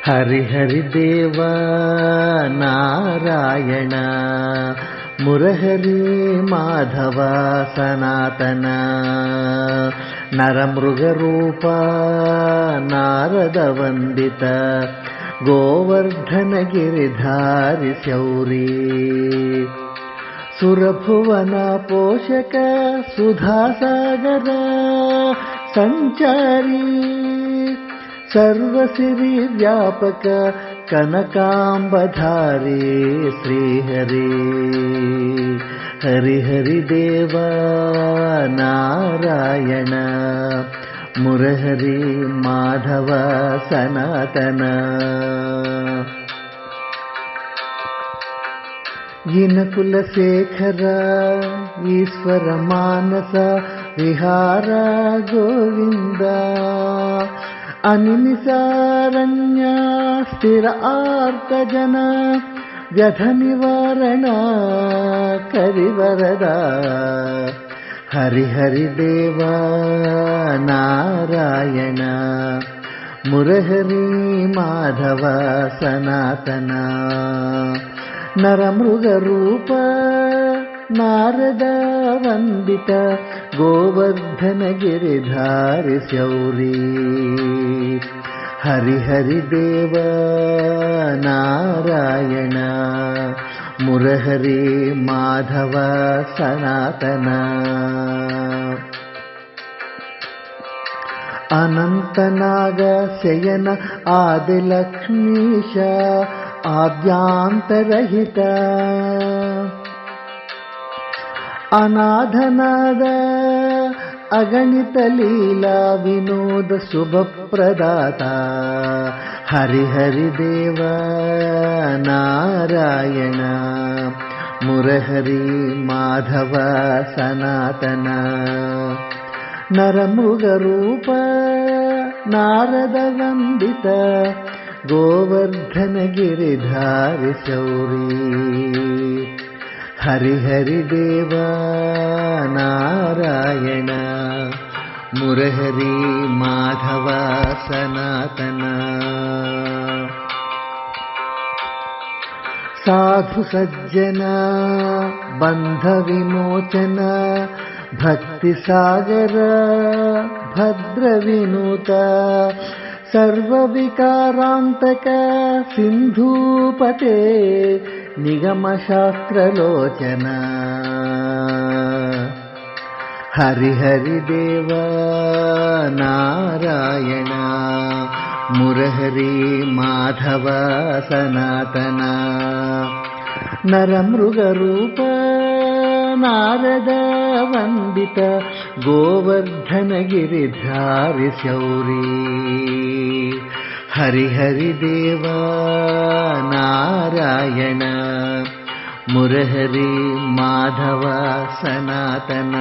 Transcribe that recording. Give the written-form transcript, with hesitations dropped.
ಹರಿಹರಿದೇವ ನಾರಾಯಣ ಮುರಹರಿ ಮಾಧವ ಸನಾತನ ನರಮೃಗರೂಪ ನಾರದ ವಂದಿತ ಗೋವರ್ಧನ ಗಿರಿಧಾರಿ ಶೌರಿ ಸುರಭುವನ ಪೋಷಕ ಸುಧಾಸಾಗರ ಸಂಚಾರಿ ಸರ್ವಸಿರಿ ವ್ಯಾಪಕ ಕನಕಾಂಬಧಾರಿ ಶ್ರೀಹರಿ ಹರಿಹರಿದೇವ ನಾರಾಯಣ ಮುರಹರಿ ಮಾಧವ ಸನಾತನ ಜಿನಕುಲಶೇಖರ ಈಶ್ವರ ಮಾನಸ ವಿಹಾರ ಗೋವಿಂದ ಅನಿಮಿಸಾರಣ್ಯ ಸ್ಥಿರ ಆರ್ತಜನ ವ್ಯಧ ನಿವಾರಣ ಕರಿವರದ ಹರಿಹರಿದೇವ ನಾರಾಯಣ ಮುರಹರಿ ಮಾಧವ ಸನಾತನ ನರಮೃಗರೂಪ ನಾರದ ವಂದಿತ ಗೋವರ್ಧನ ಗಿರಿಧಾರಿ ಶೌರಿ ಹರಿಹರಿದೇವ ನಾರಾಯಣ ಮುರಹರಿ ಮಾಧವ ಸನಾತನ ಅನಂತನಾಗ ಶಯನ ಆದಿಲಕ್ಷ್ಮೀಶ ಆದ್ಯಾಂತರಹಿತ ಅನಾಥನಾದ ಅಗಣಿತ ಲೀಲಾ ವಿನೋದ ಶುಭಪ್ರದಾತ ಹರಿಹರಿದೇವ ನಾರಾಯಣ ಮುರಹರಿ ಮಾಧವ ಸನಾತನ ನರಮೃಗರೂಪ ನಾರದ ವಂದಿತ ಗೋವರ್ಧನ ಗಿರಿಧಾರಿ ಶೌರಿ ಹರಿಹರಿದೇವ ನಾರಾಯಣ ಮುರಹರಿ ಮಾಧವ ಸನಾತನ ಸಾಧು ಸಜ್ಜನ ಬಂಧ ವಿಮೋಚನ ಭಕ್ತಿ ಸಾಗರ ಭದ್ರ ವಿನೂತ ಸರ್ವ ವಿಕಾರಾಂತಕ ಸಿಂಧೂಪತೆ ನಿಗಮ ಶಾಸ್ತ್ರಲೋಚನ ಹರಿಹರಿದೇವ ನಾರಾಯಣ ಮುರಹರಿ ಮಾಧವ ಸನಾತನ ನರಮೃಗರೂಪ ನಾರದ ವಂದಿತ ಗೋವರ್ಧನ ಗಿರಿಧಾರಿ ಶೌರಿ ಹರಿಹರಿದೇವ ನಾರಾಯಣ ಮುರಹರಿ ಮಾಧವ ಸನಾತನ